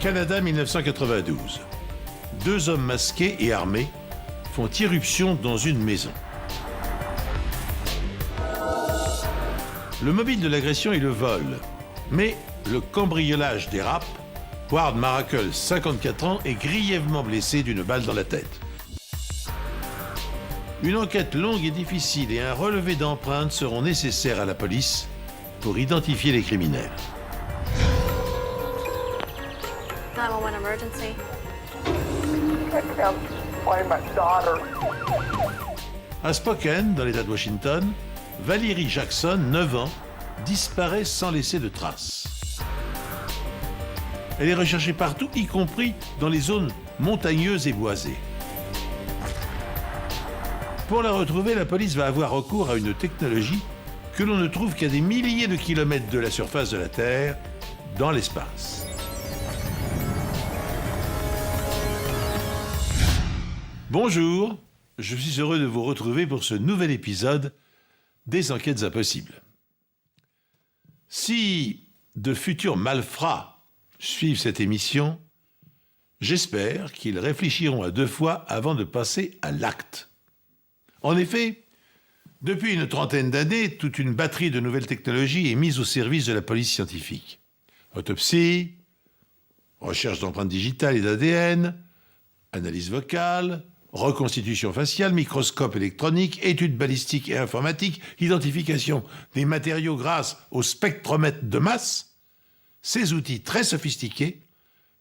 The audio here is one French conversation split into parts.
Canada 1992. Deux hommes masqués et armés font irruption dans une maison. Le mobile de l'agression est le vol, mais le cambriolage dérape. Ward Maracle, 54 ans, est grièvement blessé d'une balle dans la tête. Une enquête longue et difficile et un relevé d'empreintes seront nécessaires à la police pour identifier les criminels. 911 emergency. I can't find my daughter. À Spokane, dans l'État de Washington, Valérie Jackson, 9 ans, disparaît sans laisser de traces. Elle est recherchée partout, y compris dans les zones montagneuses et boisées. Pour la retrouver, la police va avoir recours à une technologie que l'on ne trouve qu'à des milliers de kilomètres de la surface de la Terre, dans l'espace. Bonjour, je suis heureux de vous retrouver pour ce nouvel épisode des Enquêtes Impossibles. Si de futurs malfrats suivent cette émission, j'espère qu'ils réfléchiront à deux fois avant de passer à l'acte. En effet, depuis une trentaine d'années, toute une batterie de nouvelles technologies est mise au service de la police scientifique. Autopsie, recherche d'empreintes digitales et d'ADN, analyse vocale, reconstitution faciale, microscope électronique, études balistiques et informatiques, identification des matériaux grâce au spectromètre de masse. Ces outils très sophistiqués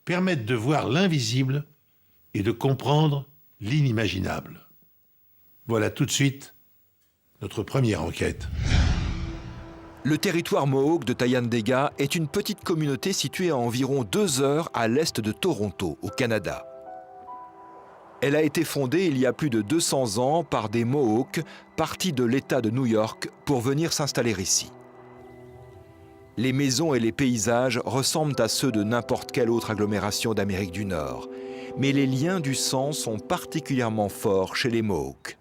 permettent de voir l'invisible et de comprendre l'inimaginable. Voilà tout de suite notre première enquête. Le territoire Mohawk de Thayendanegea est une petite communauté située à environ 2 heures à l'est de Toronto, au Canada. Elle a été fondée il y a plus de 200 ans par des Mohawks partis de l'État de New York pour venir s'installer ici. Les maisons et les paysages ressemblent à ceux de n'importe quelle autre agglomération d'Amérique du Nord, mais les liens du sang sont particulièrement forts chez les Mohawks.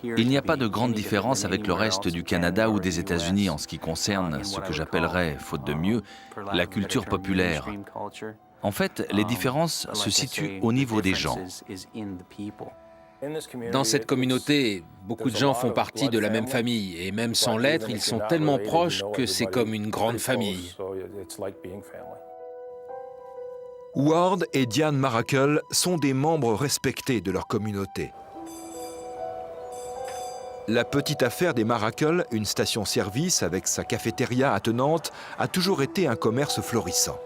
Il n'y a pas de grande différence avec le reste du Canada ou des États-Unis en ce qui concerne ce que j'appellerais, faute de mieux, la culture populaire. En fait, les différences se situent au niveau des gens. Dans cette communauté, beaucoup de gens font partie de la même famille et même sans l'être, ils sont tellement proches que c'est comme une grande famille. Ward et Diane Maracle sont des membres respectés de leur communauté. La petite affaire des Maracle, une station-service avec sa cafétéria attenante, a toujours été un commerce florissant.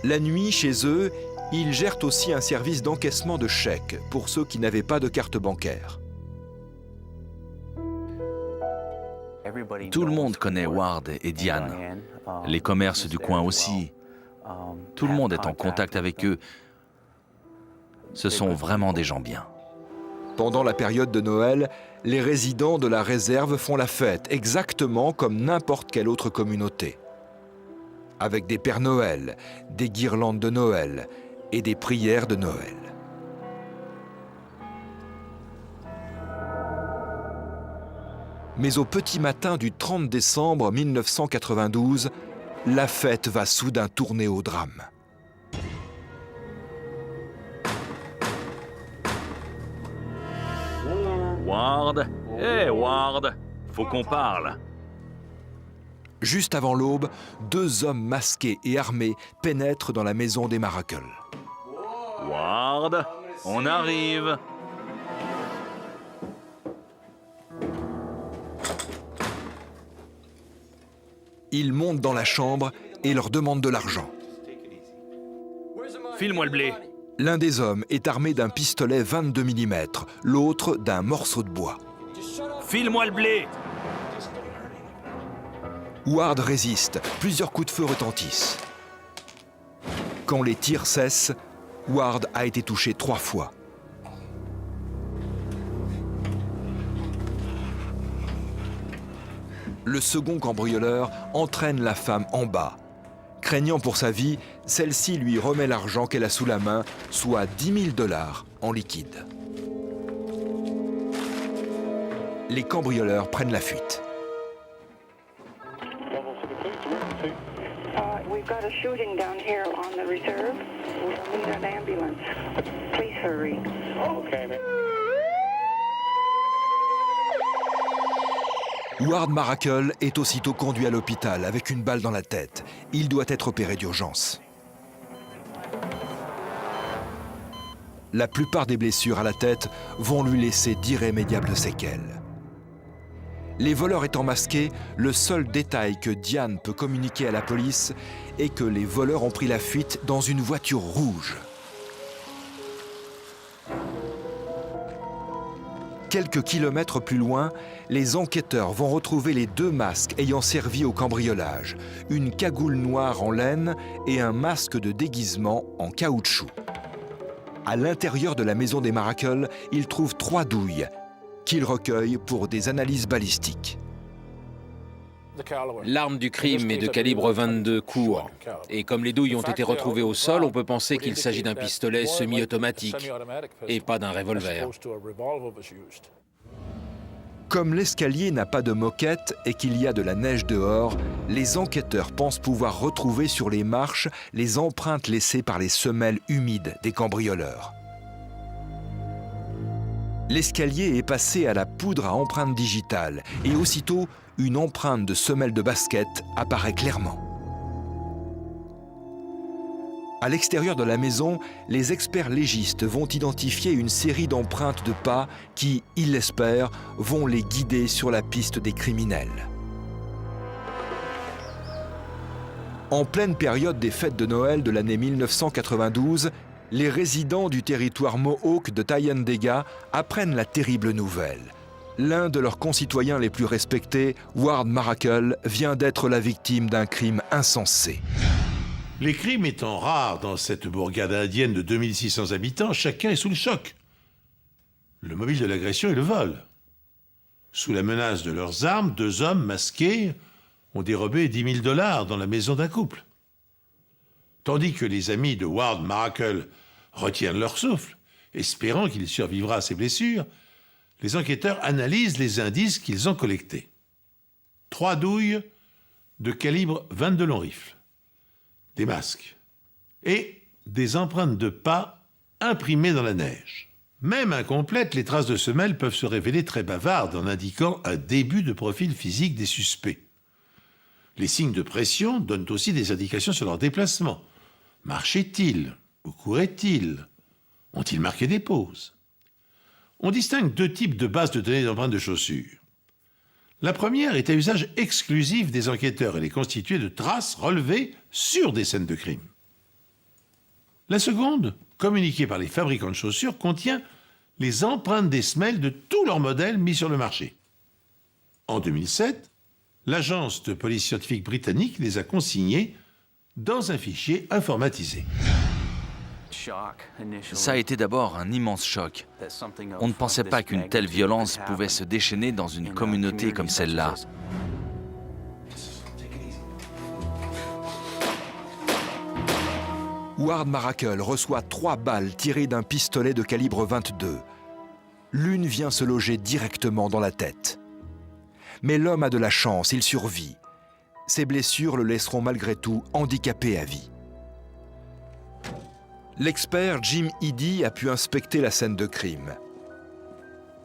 La nuit, chez eux, ils gèrent aussi un service d'encaissement de chèques pour ceux qui n'avaient pas de carte bancaire. Tout le monde connaît Ward et Diane. Les commerces du coin aussi. Tout le monde est en contact avec eux. Ce sont vraiment des gens bien. Pendant la période de Noël, les résidents de la réserve font la fête, exactement comme n'importe quelle autre communauté. Avec des Pères Noël, des guirlandes de Noël et des prières de Noël. Mais au petit matin du 30 décembre 1992, la fête va soudain tourner au drame. Ward, hé Ward, faut qu'on parle. Juste avant l'aube, 2 hommes masqués et armés pénètrent dans la maison des Maracle. Ward, on arrive. Ils montent dans la chambre et leur demandent de l'argent. File-moi le blé. L'un des hommes est armé d'un pistolet 22 mm, l'autre d'un morceau de bois. File-moi le blé. Ward résiste, plusieurs coups de feu retentissent. Quand les tirs cessent, Ward a été touché 3 fois. Le second cambrioleur entraîne la femme en bas. Craignant pour sa vie, celle-ci lui remet l'argent qu'elle a sous la main, soit $10 000 en liquide. les cambrioleurs prennent la fuite. We've got a shooting down here on the reserve. We'll need an ambulance. Please hurry. Okay, man. Ward Maracle est aussitôt conduit à l'hôpital avec une balle dans la tête. Il doit être opéré d'urgence. La plupart des blessures à la tête vont lui laisser d'irrémédiables séquelles. Les voleurs étant masqués, le seul détail que Diane peut communiquer à la police est que les voleurs ont pris la fuite dans une voiture rouge. Quelques kilomètres plus loin, les enquêteurs vont retrouver les 2 masques ayant servi au cambriolage, une cagoule noire en laine et un masque de déguisement en caoutchouc. À l'intérieur de la maison des Maracle, ils trouvent 3 douilles qu'ils recueillent pour des analyses balistiques. L'arme du crime est de calibre 22 court. Et comme les douilles ont été retrouvées au sol, on peut penser qu'il s'agit d'un pistolet semi-automatique et pas d'un revolver. Comme l'escalier n'a pas de moquette et qu'il y a de la neige dehors, les enquêteurs pensent pouvoir retrouver sur les marches les empreintes laissées par les semelles humides des cambrioleurs. L'escalier est passé à la poudre à empreinte digitale et aussitôt, une empreinte de semelle de basket apparaît clairement. À l'extérieur de la maison, les experts légistes vont identifier une série d'empreintes de pas qui, ils l'espèrent, vont les guider sur la piste des criminels. En pleine période des fêtes de Noël de l'année 1992, les résidents du territoire Mohawk de Thayendanegea apprennent la terrible nouvelle. L'un de leurs concitoyens les plus respectés, Ward Maracle, vient d'être la victime d'un crime insensé. Les crimes étant rares dans cette bourgade indienne de 2600 habitants, chacun est sous le choc. Le mobile de l'agression est le vol. Sous la menace de leurs armes, 2 hommes masqués ont dérobé $10 000 dans la maison d'un couple. Tandis que les amis de Ward Maracle retiennent leur souffle, espérant qu'il survivra à ses blessures, les enquêteurs analysent les indices qu'ils ont collectés. 3 douilles de calibre 22 long rifle, des masques et des empreintes de pas imprimées dans la neige. Même incomplètes, les traces de semelles peuvent se révéler très bavardes en indiquant un début de profil physique des suspects. Les signes de pression donnent aussi des indications sur leur déplacement. Marchaient-ils ou couraient-ils? Ont-ils marqué des pauses? On distingue 2 types de bases de données d'empreintes de chaussures. La première est à usage exclusif des enquêteurs. Elle est constituée de traces relevées sur des scènes de crime. La seconde, communiquée par les fabricants de chaussures, contient les empreintes des semelles de tous leurs modèles mis sur le marché. En 2007, l'agence de police scientifique britannique les a consignées dans un fichier informatisé. Ça a été d'abord un immense choc. On ne pensait pas qu'une telle violence pouvait se déchaîner dans une communauté comme celle-là. Ward Maracle reçoit 3 balles tirées d'un pistolet de calibre 22. L'une vient se loger directement dans la tête. Mais l'homme a de la chance, il survit. Ses blessures le laisseront malgré tout handicapé à vie. L'expert Jim Eady a pu inspecter la scène de crime.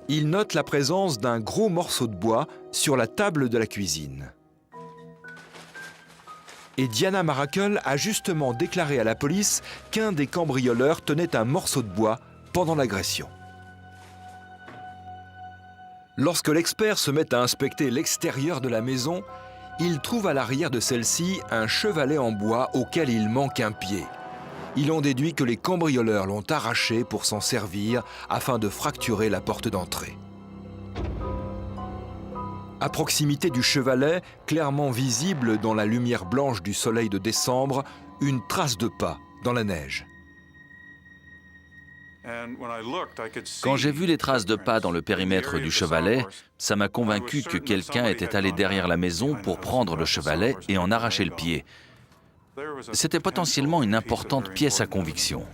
Il note la présence d'un gros morceau de bois sur la table de la cuisine. Et Diana Maracle a justement déclaré à la police qu'un des cambrioleurs tenait un morceau de bois pendant l'agression. Lorsque l'expert se met à inspecter l'extérieur de la maison, il trouve à l'arrière de celle-ci un chevalet en bois auquel il manque un pied. Il en déduit que les cambrioleurs l'ont arraché pour s'en servir afin de fracturer la porte d'entrée. À proximité du chevalet, clairement visible dans la lumière blanche du soleil de décembre, une trace de pas dans la neige. Quand j'ai vu les traces de pas dans le périmètre du chevalet, ça m'a convaincu que quelqu'un était allé derrière la maison pour prendre le chevalet et en arracher le pied. C'était potentiellement une importante pièce à conviction.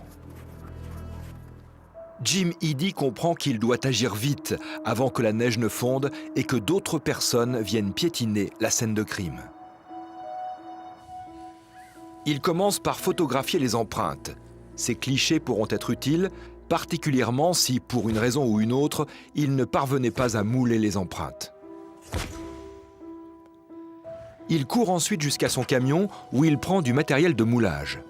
Jim Eady comprend qu'il doit agir vite avant que la neige ne fonde et que d'autres personnes viennent piétiner la scène de crime. Il commence par photographier les empreintes. Ces clichés pourront être utiles, particulièrement si, pour une raison ou une autre, il ne parvenait pas à mouler les empreintes. Il court ensuite jusqu'à son camion où il prend du matériel de moulage.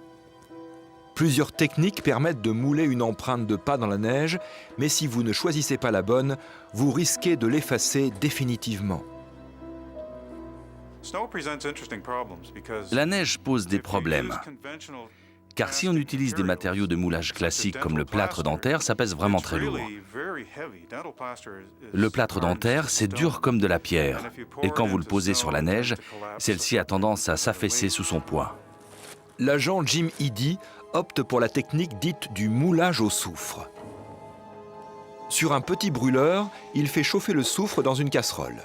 Plusieurs techniques permettent de mouler une empreinte de pas dans la neige, mais si vous ne choisissez pas la bonne, vous risquez de l'effacer définitivement. La neige pose des problèmes, car si on utilise des matériaux de moulage classiques comme le plâtre dentaire, ça pèse vraiment très lourd. Le plâtre dentaire, c'est dur comme de la pierre, et quand vous le posez sur la neige, celle-ci a tendance à s'affaisser sous son poids. L'agent Jim Eady opte pour la technique dite du moulage au soufre. Sur un petit brûleur, il fait chauffer le soufre dans une casserole.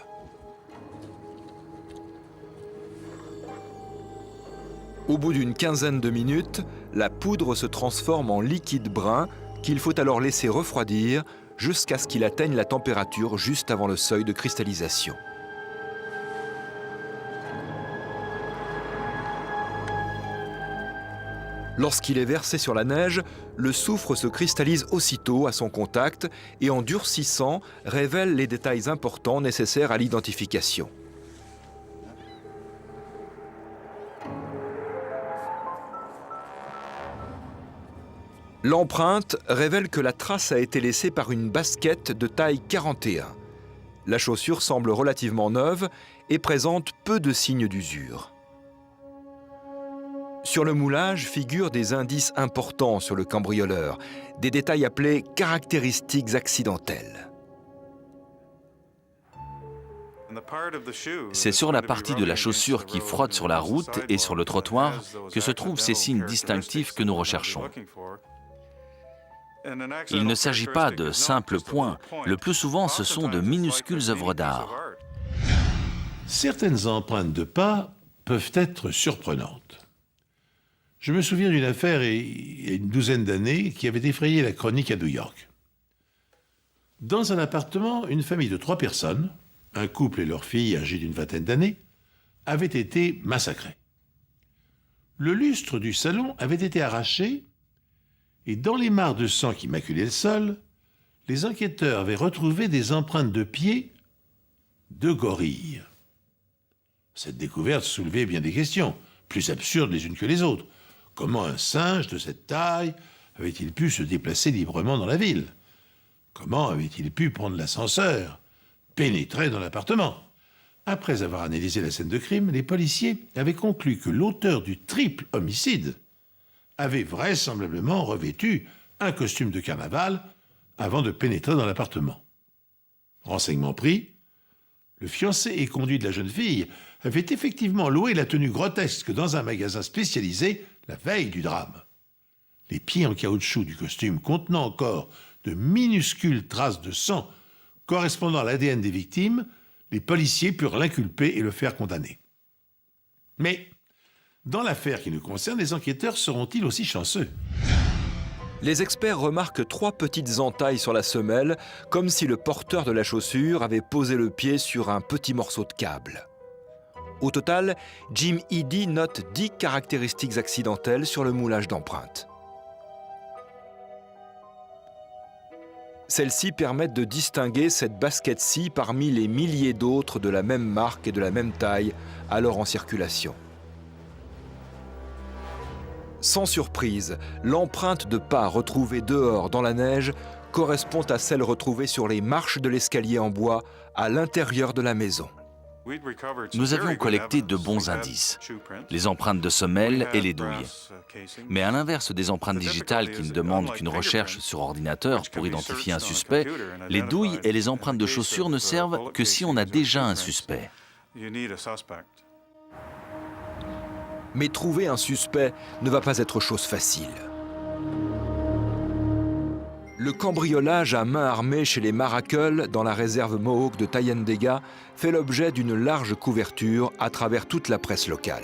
Au bout d'une quinzaine de minutes, la poudre se transforme en liquide brun qu'il faut alors laisser refroidir jusqu'à ce qu'il atteigne la température juste avant le seuil de cristallisation. Lorsqu'il est versé sur la neige, le soufre se cristallise aussitôt à son contact et en durcissant, révèle les détails importants nécessaires à l'identification. L'empreinte révèle que la trace a été laissée par une basket de taille 41. La chaussure semble relativement neuve et présente peu de signes d'usure. Sur le moulage figurent des indices importants sur le cambrioleur, des détails appelés caractéristiques accidentelles. C'est sur la partie de la chaussure qui frotte sur la route et sur le trottoir que se trouvent ces signes distinctifs que nous recherchons. Il ne s'agit pas de simples points, le plus souvent ce sont de minuscules œuvres d'art. Certaines empreintes de pas peuvent être surprenantes. Je me souviens d'une affaire il y a une douzaine d'années qui avait effrayé la chronique à New York. Dans un appartement, une famille de 3 personnes, un couple et leur fille âgée d'une vingtaine d'années, avaient été massacrés. Le lustre du salon avait été arraché et dans les mares de sang qui maculaient le sol, les enquêteurs avaient retrouvé des empreintes de pieds de gorilles. Cette découverte soulevait bien des questions, plus absurdes les unes que les autres. Comment un singe de cette taille avait-il pu se déplacer librement dans la ville? Comment avait-il pu prendre l'ascenseur, pénétrer dans l'appartement? Après avoir analysé la scène de crime, les policiers avaient conclu que l'auteur du triple homicide avait vraisemblablement revêtu un costume de carnaval avant de pénétrer dans l'appartement. Renseignement pris, le fiancé et conduit de la jeune fille avait effectivement loué la tenue grotesque dans un magasin spécialisé la veille du drame. Les pieds en caoutchouc du costume contenant encore de minuscules traces de sang correspondant à l'ADN des victimes, les policiers purent l'inculper et le faire condamner. Mais, dans l'affaire qui nous concerne, les enquêteurs seront-ils aussi chanceux? Les experts remarquent 3 petites entailles sur la semelle, comme si le porteur de la chaussure avait posé le pied sur un petit morceau de câble. Au total, Jim Eady note 10 caractéristiques accidentelles sur le moulage d'empreintes. Celles-ci permettent de distinguer cette basket-ci parmi les milliers d'autres de la même marque et de la même taille alors en circulation. Sans surprise, l'empreinte de pas retrouvée dehors dans la neige correspond à celle retrouvée sur les marches de l'escalier en bois à l'intérieur de la maison. Nous avions collecté de bons indices, les empreintes de semelles et les douilles. Mais à l'inverse des empreintes digitales qui ne demandent qu'une recherche sur ordinateur pour identifier un suspect, les douilles et les empreintes de chaussures ne servent que si on a déjà un suspect. Mais trouver un suspect ne va pas être chose facile. Le cambriolage à main armée chez les Maracle, dans la réserve Mohawk de Thayendanegea, fait l'objet d'une large couverture à travers toute la presse locale.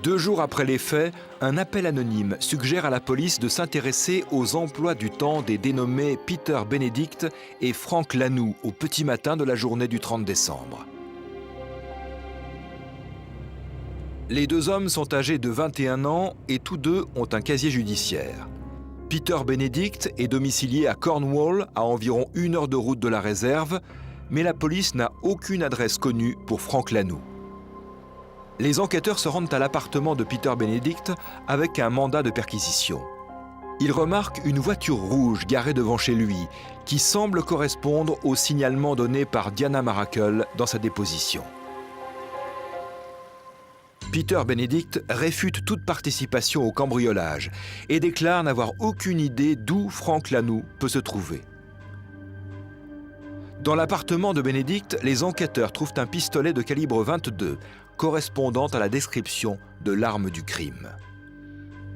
2 jours après les faits, un appel anonyme suggère à la police de s'intéresser aux emplois du temps des dénommés Peter Benedict et Frank Lanoux au petit matin de la journée du 30 décembre. Les 2 hommes sont âgés de 21 ans et tous 2 ont un casier judiciaire. Peter Benedict est domicilié à Cornwall, à environ 1 heure de route de la réserve, mais la police n'a aucune adresse connue pour Frank Lanoux. Les enquêteurs se rendent à l'appartement de Peter Benedict avec un mandat de perquisition. Ils remarquent une voiture rouge garée devant chez lui, qui semble correspondre au signalement donné par Diana Maracle dans sa déposition. Peter Benedict réfute toute participation au cambriolage et déclare n'avoir aucune idée d'où Frank Lanoux peut se trouver. Dans l'appartement de Benedict, les enquêteurs trouvent un pistolet de calibre 22, correspondant à la description de l'arme du crime.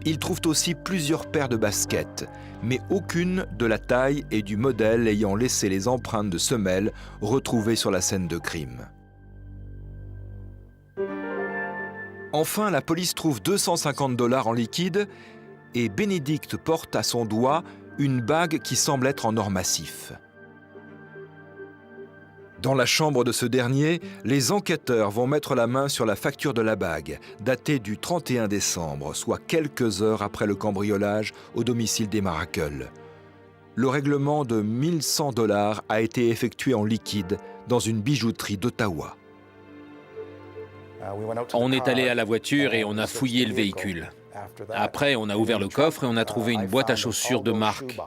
Ils trouvent aussi plusieurs paires de baskets, mais aucune de la taille et du modèle ayant laissé les empreintes de semelles retrouvées sur la scène de crime. Enfin, la police trouve 250 $ en liquide et Benedict porte à son doigt une bague qui semble être en or massif. Dans la chambre de ce dernier, les enquêteurs vont mettre la main sur la facture de la bague, datée du 31 décembre, soit quelques heures après le cambriolage au domicile des Maracle. Le règlement de 1 100 $ a été effectué en liquide dans une bijouterie d'Ottawa. On est allé à la voiture et on a fouillé le véhicule. Après, on a ouvert le coffre et on a trouvé une boîte à chaussures de marque.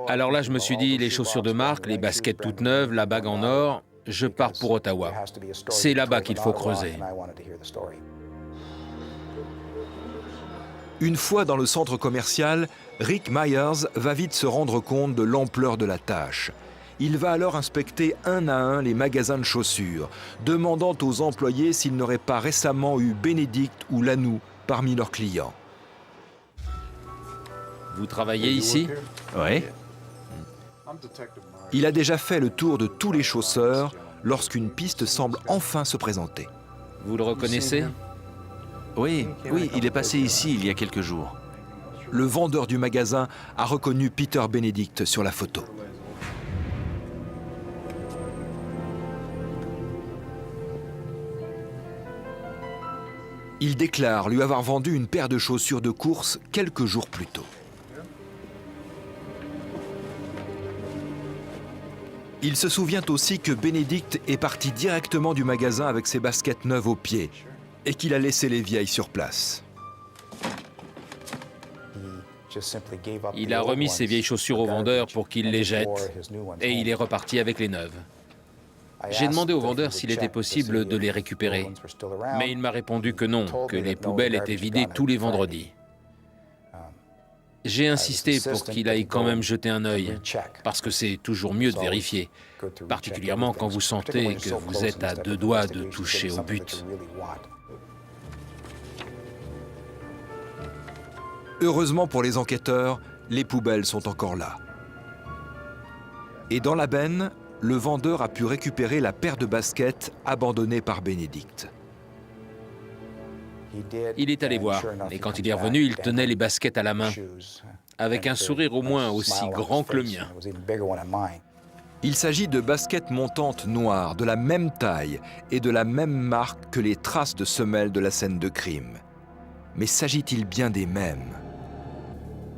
Alors là, je me suis dit, les chaussures de marque, les baskets toutes neuves, la bague en or, je pars pour Ottawa. C'est là-bas qu'il faut creuser. Une fois dans le centre commercial, Rick Myers va vite se rendre compte de l'ampleur de la tâche. Il va alors inspecter un à un les magasins de chaussures, demandant aux employés s'ils n'auraient pas récemment eu Benedict ou Lanoux parmi leurs clients. Vous travaillez ici? Oui. Il a déjà fait le tour de tous les chausseurs lorsqu'une piste semble enfin se présenter. Vous le reconnaissez? Oui, il est passé ici il y a quelques jours. Le vendeur du magasin a reconnu Peter Benedict sur la photo. Il déclare lui avoir vendu une paire de chaussures de course quelques jours plus tôt. Il se souvient aussi que Benedict est parti directement du magasin avec ses baskets neuves aux pieds et qu'il a laissé les vieilles sur place. Il a remis ses vieilles chaussures au vendeur pour qu'il les jette et il est reparti avec les neuves. J'ai demandé au vendeur s'il était possible de les récupérer, mais il m'a répondu que non, que les poubelles étaient vidées tous les vendredis. J'ai insisté pour qu'il aille quand même jeter un œil, parce que c'est toujours mieux de vérifier, particulièrement quand vous sentez que vous êtes à 2 doigts de toucher au but. Heureusement pour les enquêteurs, les poubelles sont encore là. Et dans la benne, le vendeur a pu récupérer la paire de baskets abandonnée par Benedict. Il est allé voir, et quand il est revenu, il tenait les baskets à la main, avec un sourire au moins aussi grand que le mien. Il s'agit de baskets montantes noires, de la même taille et de la même marque que les traces de semelles de la scène de crime. Mais s'agit-il bien des mêmes ?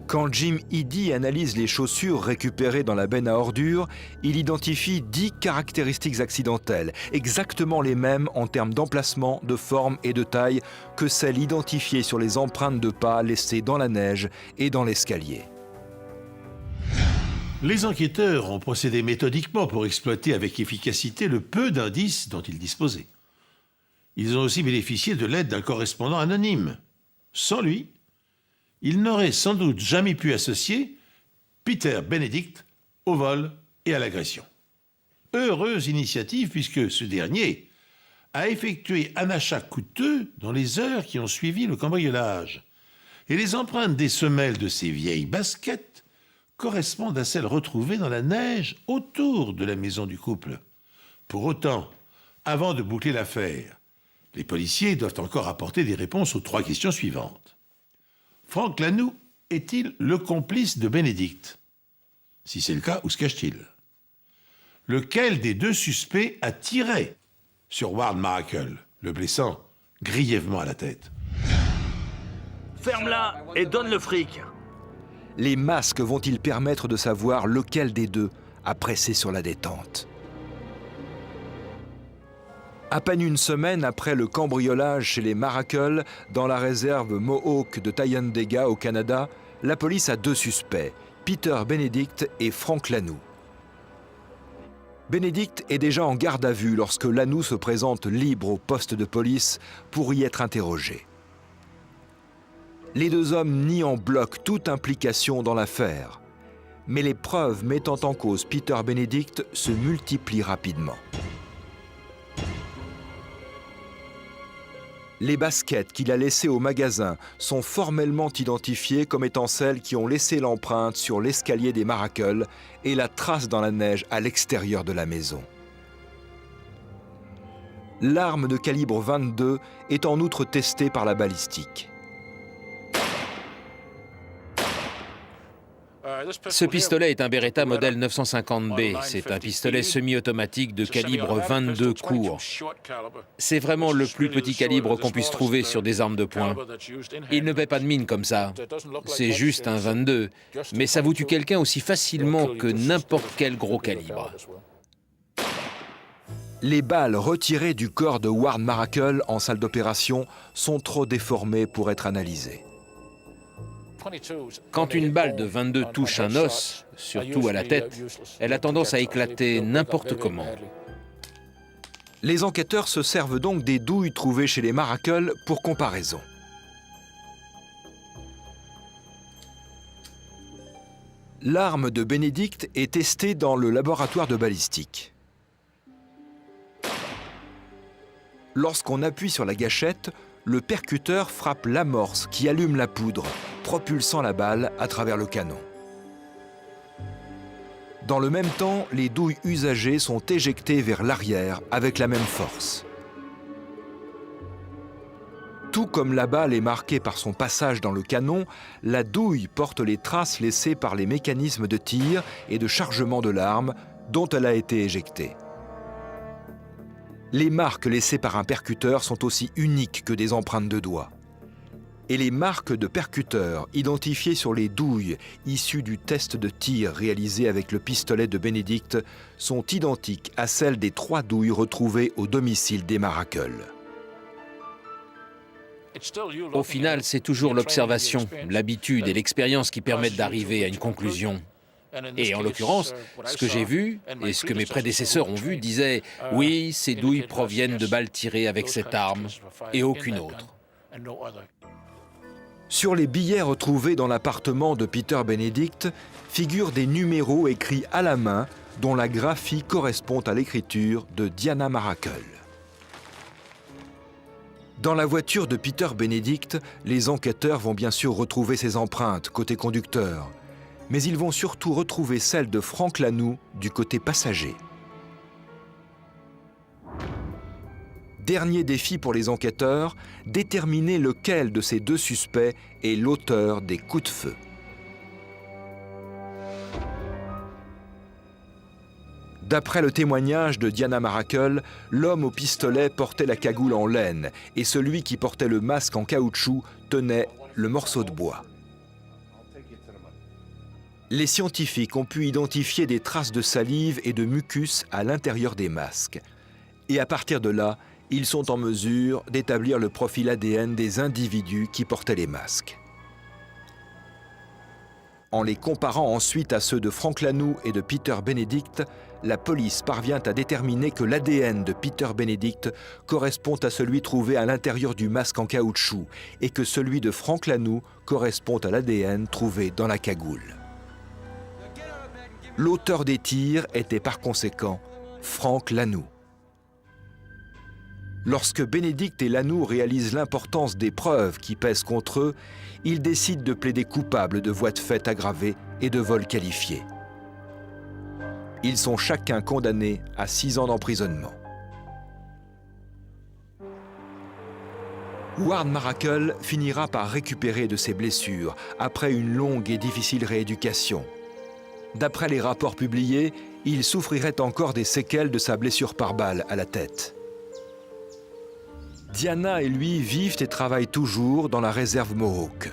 Quand Jim Eddy analyse les chaussures récupérées dans la benne à ordures, il identifie 10 caractéristiques accidentelles, exactement les mêmes en termes d'emplacement, de forme et de taille que celles identifiées sur les empreintes de pas laissées dans la neige et dans l'escalier. Les enquêteurs ont procédé méthodiquement pour exploiter avec efficacité le peu d'indices dont ils disposaient. Ils ont aussi bénéficié de l'aide d'un correspondant anonyme. Sans lui, ils n'auraient sans doute jamais pu associer Peter Benedict au vol et à l'agression. Heureuse initiative puisque ce dernier a effectué un achat coûteux dans les heures qui ont suivi le cambriolage. Et les empreintes des semelles de ces vieilles baskets correspondent à celles retrouvées dans la neige autour de la maison du couple. Pour autant, avant de boucler l'affaire, Les policiers doivent encore apporter des réponses aux 3 questions suivantes. Frank Lanoux est-il le complice de Benedict? Si c'est le cas, où se cache-t-il? Lequel des 2 suspects a tiré sur Ward Maracle, le blessant grièvement à la tête? Ferme-la et donne le fric. Les masques vont-ils permettre de savoir lequel des 2 a pressé sur la détente? À peine une semaine après le cambriolage chez les Maracle, dans la réserve Mohawk de Thayendanegea au Canada, la police a 2 suspects, Peter Benedict et Frank Lanoux. Benedict est déjà en garde à vue lorsque Lanoux se présente libre au poste de police pour y être interrogé. Les 2 hommes nient en bloc toute implication dans l'affaire, mais les preuves mettant en cause Peter Benedict se multiplient rapidement. Les baskets qu'il a laissées au magasin sont formellement identifiées comme étant celles qui ont laissé l'empreinte sur l'escalier des Maracle et la trace dans la neige à l'extérieur de la maison. L'arme de calibre 22 est en outre testée par la balistique. Ce pistolet est un Beretta modèle 950B. C'est un pistolet semi-automatique de calibre 22 court. C'est vraiment le plus petit calibre qu'on puisse trouver sur des armes de poing. Il ne paie pas de mine comme ça. C'est juste un 22. Mais ça vous tue quelqu'un aussi facilement que n'importe quel gros calibre. Les balles retirées du corps de Ward Maracle en salle d'opération sont trop déformées pour être analysées. Quand une balle de 22 touche un os, surtout à la tête, elle a tendance à éclater n'importe comment. Les enquêteurs se servent donc des douilles trouvées chez les Maracle pour comparaison. L'arme de Benedict est testée dans le laboratoire de balistique. Lorsqu'on appuie sur la gâchette, le percuteur frappe l'amorce qui allume la poudre, propulsant la balle à travers le canon. Dans le même temps, les douilles usagées sont éjectées vers l'arrière avec la même force. Tout comme la balle est marquée par son passage dans le canon, la douille porte les traces laissées par les mécanismes de tir et de chargement de l'arme dont elle a été éjectée. Les marques laissées par un percuteur sont aussi uniques que des empreintes de doigts. Et les marques de percuteurs identifiées sur les douilles issues du test de tir réalisé avec le pistolet de Benedict sont identiques à celles des 3 douilles retrouvées au domicile des Maracle. Au final, c'est toujours l'observation, l'habitude et l'expérience qui permettent d'arriver à une conclusion. Et en l'occurrence, ce que j'ai vu et ce que mes prédécesseurs ont vu disait « Oui, ces douilles proviennent de balles tirées avec cette arme et aucune autre ». Sur les billets retrouvés dans l'appartement de Peter Benedict figurent des numéros écrits à la main dont la graphie correspond à l'écriture de Diana Maracle. Dans la voiture de Peter Benedict, les enquêteurs vont bien sûr retrouver ses empreintes côté conducteur, mais ils vont surtout retrouver celle de Frank Lanoux du côté passager. Dernier défi pour les enquêteurs, déterminer lequel de ces 2 suspects est l'auteur des coups de feu. D'après le témoignage de Diana Maracle, l'homme au pistolet portait la cagoule en laine et celui qui portait le masque en caoutchouc tenait le morceau de bois. Les scientifiques ont pu identifier des traces de salive et de mucus à l'intérieur des masques. Et à partir de là, ils sont en mesure d'établir le profil ADN des individus qui portaient les masques. En les comparant ensuite à ceux de Frank Lanoux et de Peter Benedict, la police parvient à déterminer que l'ADN de Peter Benedict correspond à celui trouvé à l'intérieur du masque en caoutchouc et que celui de Frank Lanoux correspond à l'ADN trouvé dans la cagoule. L'auteur des tirs était par conséquent Frank Lanoux. Lorsque Benedict et Lanoux réalisent l'importance des preuves qui pèsent contre eux, ils décident de plaider coupables de voies de fait aggravées et de vol qualifié. Ils sont chacun condamnés à 6 ans d'emprisonnement. Ward Maracle finira par récupérer de ses blessures après une longue et difficile rééducation. D'après les rapports publiés, il souffrirait encore des séquelles de sa blessure par balle à la tête. Diana et lui vivent et travaillent toujours dans la réserve Mohawk.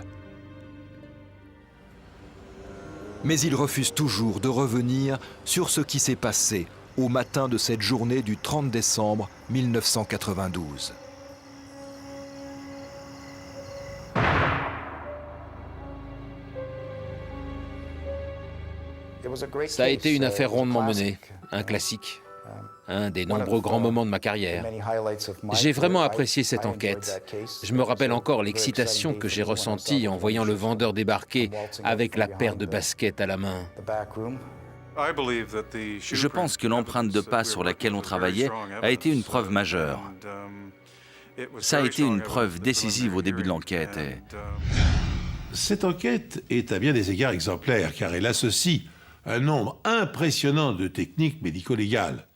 Mais il refuse toujours de revenir sur ce qui s'est passé au matin de cette journée du 30 décembre 1992. Ça a été une affaire rondement menée, un classique, un des nombreux grands moments de ma carrière. J'ai vraiment apprécié cette enquête. Je me rappelle encore l'excitation que j'ai ressentie en voyant le vendeur débarquer avec la paire de baskets à la main. Je pense que l'empreinte de pas sur laquelle on travaillait a été une preuve majeure. Ça a été une preuve décisive au début de l'enquête. Cette enquête est à bien des égards exemplaire, car elle associe un nombre impressionnant de techniques médico-légales.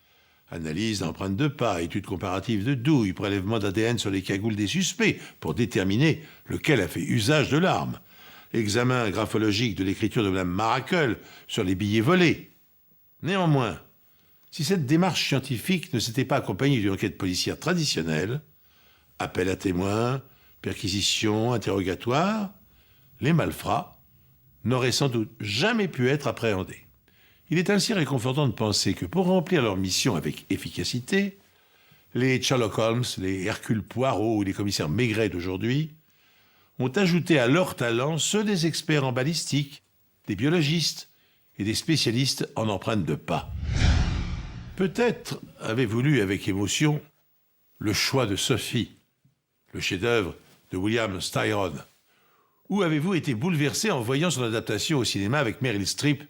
Analyse d'empreintes de pas, études comparatives de douilles, prélèvement d'ADN sur les cagoules des suspects pour déterminer lequel a fait usage de l'arme, examen graphologique de l'écriture de Mme Maracle sur les billets volés. Néanmoins, si cette démarche scientifique ne s'était pas accompagnée d'une enquête policière traditionnelle, appel à témoins, perquisition, interrogatoire, les malfrats n'auraient sans doute jamais pu être appréhendés. Il est ainsi réconfortant de penser que pour remplir leur mission avec efficacité, les Sherlock Holmes, les Hercule Poirot ou les commissaires Maigret d'aujourd'hui ont ajouté à leur talent ceux des experts en balistique, des biologistes et des spécialistes en empreintes de pas. Peut-être avez-vous lu avec émotion Le choix de Sophie, le chef-d'œuvre de William Styron. Ou avez-vous été bouleversé en voyant son adaptation au cinéma avec Meryl Streep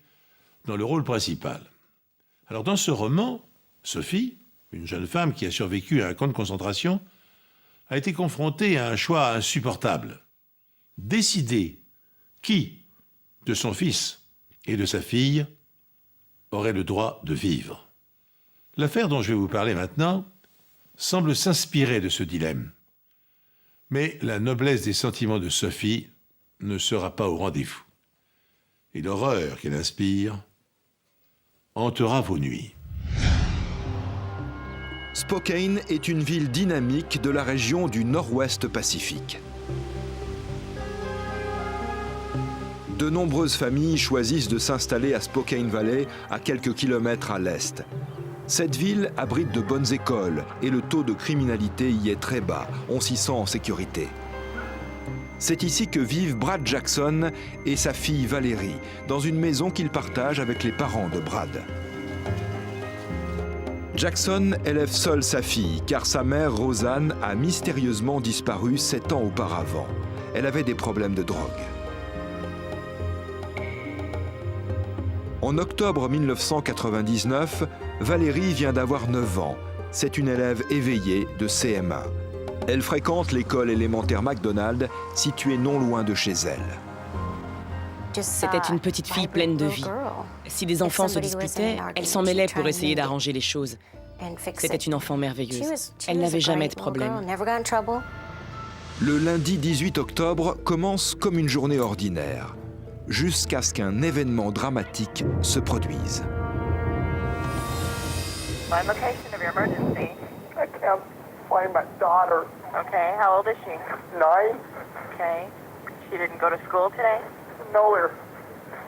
dans le rôle principal? Alors dans ce roman, Sophie, une jeune femme qui a survécu à un camp de concentration, a été confrontée à un choix insupportable. Décider qui, de son fils et de sa fille, aurait le droit de vivre. L'affaire dont je vais vous parler maintenant semble s'inspirer de ce dilemme. Mais la noblesse des sentiments de Sophie ne sera pas au rendez-vous. Et l'horreur qu'elle inspire hantera vos nuits. Spokane est une ville dynamique de la région du Nord-Ouest Pacifique. De nombreuses familles choisissent de s'installer à Spokane Valley, à quelques kilomètres à l'est. Cette ville abrite de bonnes écoles et le taux de criminalité y est très bas. On s'y sent en sécurité. C'est ici que vivent Brad Jackson et sa fille Valérie, dans une maison qu'il partage avec les parents de Brad. Jackson élève seul sa fille, car sa mère, Rosanne, a mystérieusement disparu 7 ans auparavant. Elle avait des problèmes de drogue. En octobre 1999, Valérie vient d'avoir 9 ans. C'est une élève éveillée de CM1. Elle fréquente l'école élémentaire McDonald, située non loin de chez elle. C'était une petite fille pleine de vie. Si des enfants se disputaient, elle s'en mêlait pour essayer d'arranger les choses. C'était une enfant merveilleuse. Elle n'avait jamais de problème. Le lundi 18 octobre commence comme une journée ordinaire, jusqu'à ce qu'un événement dramatique se produise. My location of your emergency. I can't find my daughter. Okay, how old is she? 9? Okay. She didn't go to school today? No, we're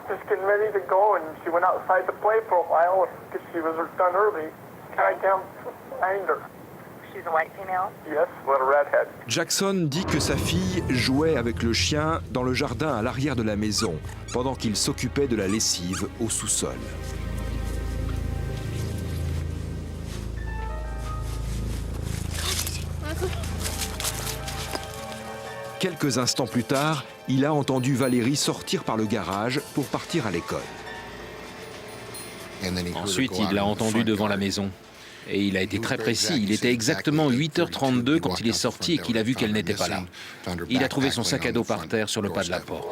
just getting ready to go, and she went outside to play for a while because she was done early. And I can't find her. She's a white female? Yes, little redhead. Jackson dit que sa fille jouait avec le chien dans le jardin à l'arrière de la maison, pendant qu'il s'occupait de la lessive au sous-sol. Quelques instants plus tard, il a entendu Valérie sortir par le garage pour partir à l'école. Ensuite, il l'a entendu devant la maison. Et il a été très précis. Il était exactement 8h32 quand il est sorti et qu'il a vu qu'elle n'était pas là. Il a trouvé son sac à dos par terre sur le pas de la porte.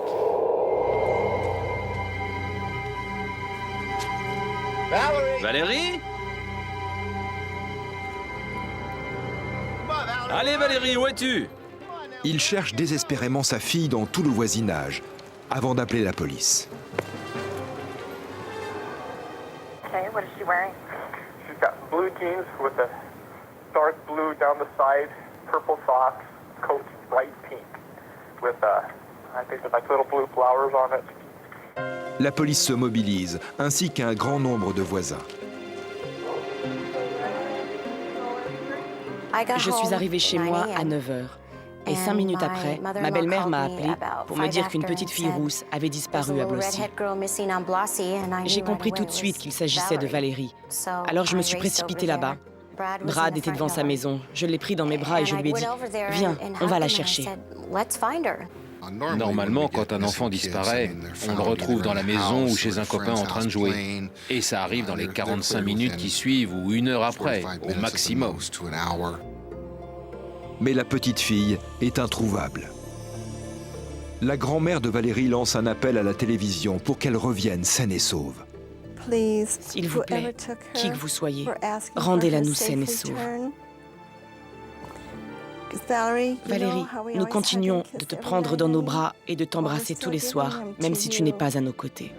Valérie? Allez Valérie, où es-tu? Il cherche désespérément sa fille dans tout le voisinage, avant d'appeler la police. Okay, what is she wearing? She's got blue jeans with a dark blue down the side, purple socks, coat bright pink, with I think there's like little blue flowers on it. La police se mobilise, ainsi qu'un grand nombre de voisins. Je suis arrivée chez moi à 9h. Et 5 minutes après, ma belle-mère m'a appelée pour me dire qu'une petite fille rousse avait disparu à Blossy. J'ai compris tout de suite qu'il s'agissait de Valérie. Alors je me suis précipitée là-bas. Brad était devant sa maison. Je l'ai pris dans mes bras et je lui ai dit « Viens, on va la chercher ». Normalement, quand un enfant disparaît, on le retrouve dans la maison ou chez un copain en train de jouer. Et ça arrive dans les 45 minutes qui suivent ou 1 heure après, au maximum. Mais la petite fille est introuvable. La grand-mère de Valérie lance un appel à la télévision pour qu'elle revienne saine et sauve. S'il vous plaît, qui que vous soyez, rendez-la nous saine et sauve. Valérie, nous continuons de te prendre dans nos bras et de t'embrasser tous les soirs, même si tu n'es pas à nos côtés.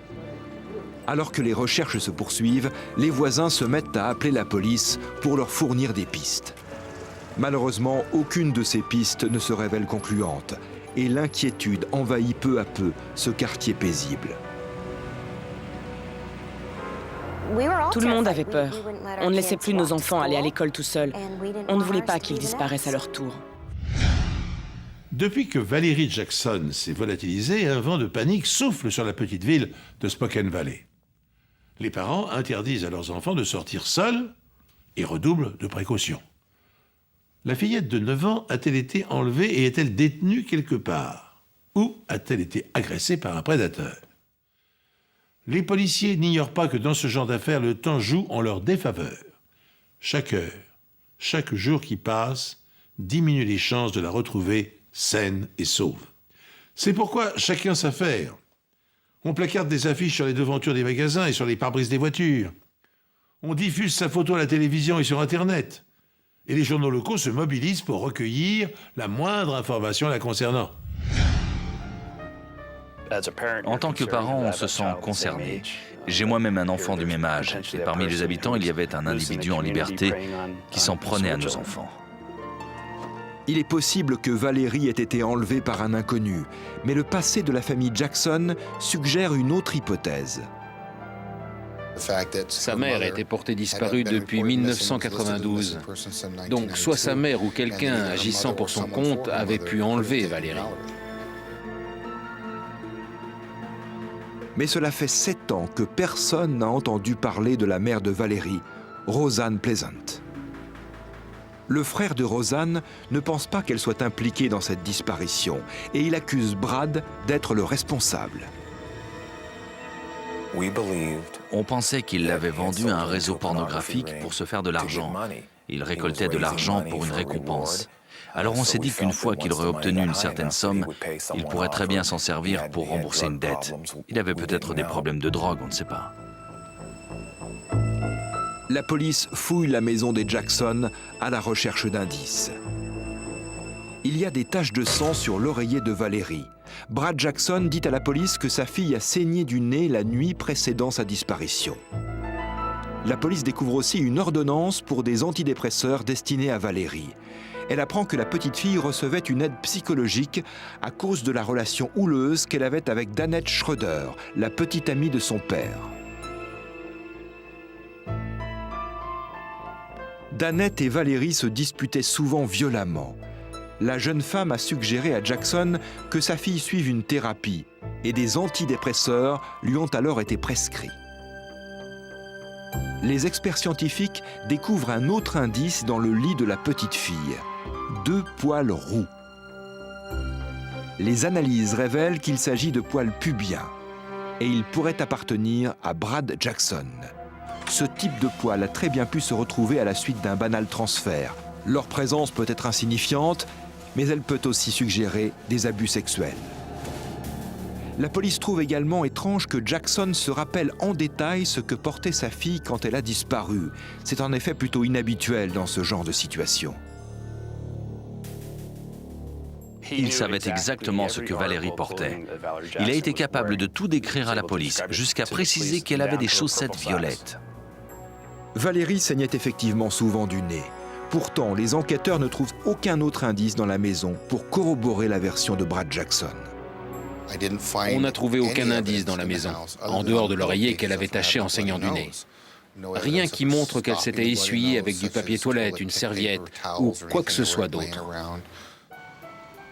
Alors que les recherches se poursuivent, les voisins se mettent à appeler la police pour leur fournir des pistes. Malheureusement, aucune de ces pistes ne se révèle concluante et l'inquiétude envahit peu à peu ce quartier paisible. Tout le monde avait peur. On ne laissait plus nos enfants aller à l'école tout seuls. On ne voulait pas qu'ils disparaissent à leur tour. Depuis que Valérie Jackson s'est volatilisée, un vent de panique souffle sur la petite ville de Spokane Valley. Les parents interdisent à leurs enfants de sortir seuls et redoublent de précautions. La fillette de 9 ans a-t-elle été enlevée et est-elle détenue quelque part? Ou a-t-elle été agressée par un prédateur? Les policiers n'ignorent pas que dans ce genre d'affaires, le temps joue en leur défaveur. Chaque heure, chaque jour qui passe, diminue les chances de la retrouver saine et sauve. C'est pourquoi chacun sa affaire. On placarde des affiches sur les devantures des magasins et sur les pare-brises des voitures. On diffuse sa photo à la télévision et sur Internet. Et les journaux locaux se mobilisent pour recueillir la moindre information la concernant. En tant que parent, on se sent concerné. J'ai moi-même un enfant du même âge, et parmi les habitants, il y avait un individu en liberté qui s'en prenait à nos enfants. Il est possible que Valérie ait été enlevée par un inconnu, mais le passé de la famille Jackson suggère une autre hypothèse. Sa mère a été portée disparue depuis 1992. Donc soit sa mère ou quelqu'un agissant pour son compte avait pu enlever Valérie. Mais cela fait 7 ans que personne n'a entendu parler de la mère de Valérie, Rosanne Pleasant. Le frère de Rosanne ne pense pas qu'elle soit impliquée dans cette disparition et il accuse Brad d'être le responsable. On pensait qu'il l'avait vendu à un réseau pornographique pour se faire de l'argent. Il récoltait de l'argent pour une récompense. Alors on s'est dit qu'une fois qu'il aurait obtenu une certaine somme, il pourrait très bien s'en servir pour rembourser une dette. Il avait peut-être des problèmes de drogue, on ne sait pas. La police fouille la maison des Jackson à la recherche d'indices. Il y a des taches de sang sur l'oreiller de Valérie. Brad Jackson dit à la police que sa fille a saigné du nez la nuit précédant sa disparition. La police découvre aussi une ordonnance pour des antidépresseurs destinés à Valérie. Elle apprend que la petite fille recevait une aide psychologique à cause de la relation houleuse qu'elle avait avec Danette Schroeder, la petite amie de son père. Danette et Valérie se disputaient souvent violemment. La jeune femme a suggéré à Jackson que sa fille suive une thérapie et des antidépresseurs lui ont alors été prescrits. Les experts scientifiques découvrent un autre indice dans le lit de la petite fille. 2 poils roux. Les analyses révèlent qu'il s'agit de poils pubiens et ils pourraient appartenir à Brad Jackson. Ce type de poils a très bien pu se retrouver à la suite d'un banal transfert. Leur présence peut être insignifiante, mais elle peut aussi suggérer des abus sexuels. La police trouve également étrange que Jackson se rappelle en détail ce que portait sa fille quand elle a disparu. C'est en effet plutôt inhabituel dans ce genre de situation. Il savait exactement ce que Valérie portait. Il a été capable de tout décrire à la police, jusqu'à préciser qu'elle avait des chaussettes violettes. Valérie saignait effectivement souvent du nez. Pourtant, les enquêteurs ne trouvent aucun autre indice dans la maison pour corroborer la version de Brad Jackson. On n'a trouvé aucun indice dans la maison, en dehors de l'oreiller qu'elle avait taché en saignant du nez. Rien qui montre qu'elle s'était essuyée avec du papier toilette, une serviette ou quoi que ce soit d'autre.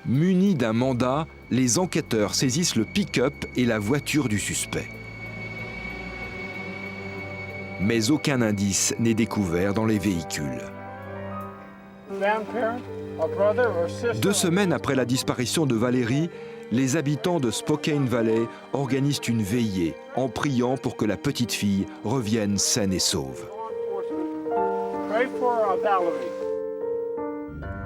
Munis d'un mandat, les enquêteurs saisissent le pick-up et la voiture du suspect. Mais aucun indice n'est découvert dans les véhicules. 2 semaines après la disparition de Valérie, les habitants de Spokane Valley organisent une veillée en priant pour que la petite fille revienne saine et sauve.